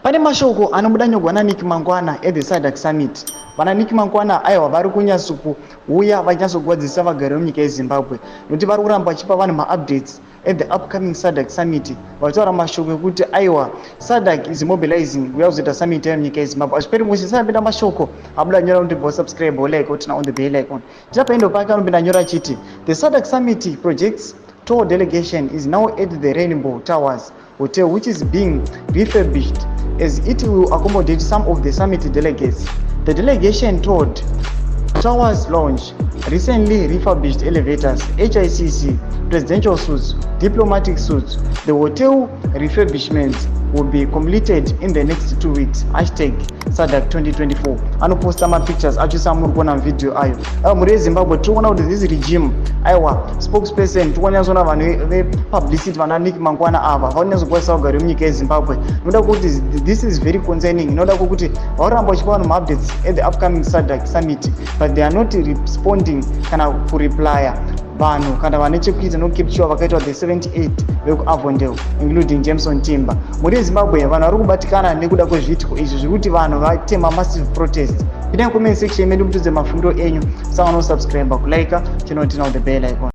Pane mashoko anobuda nyogwa naNick Mangwana at the SADC Summit. Vana Nick Mangwana aiwa vari kunyatsokuuya vachinyatsokuwadzisa vagari venyika yeZimbabwe nokuti vari kuramba vachipa vanhu ma-updates at the upcoming SADC Summit vachitaura mashoko ekuti aiwa SADC is mobilizing kuuya kuzoita summit yenyika yeZimbabwe. Azviperi mushe sanapinda mashoko abuda nyora kuti bo subscribe or like or turn on the bell icon. Tichapenda pake anopinda nyora chiti the SADC Summit projects tour delegation is now at the Rainbow Towers hotel, which is being refurbished as it will accommodate some of the summit delegates. The delegation toured Towers Lounge, recently refurbished elevators, HICC, presidential suites, diplomatic suites. The hotel refurbishments will be completed in the next 2 weeks. #SADC 2024. Anoposta ma pictures achisa muri kuona video ayo. Muri yeZimbabwe tinoona kuti this regime aiwa spokesperson tikuona zona vanhu ve publicity vana Nick Mangwana ava vanonyatsokuwadzisa kugara munyika yeZimbabwe. Noda kuti this is very concerning. Noda kuti varamba vachipa vanhu updates at the upcoming SADC summit, but they are not responding kana kureplya vanhu kana vane chekuita nokupture vakaitwa the 78 vekuAvondale including Jameson Timber. Muri yeZimbabwe vanhu vari kubatikana nekuda kwezviitiko izvi zvekuti vanhu vatema massive protest. Pinai comment section medu mutudze mafundo enyu. Subscribe, kulike, turn on the bell icon.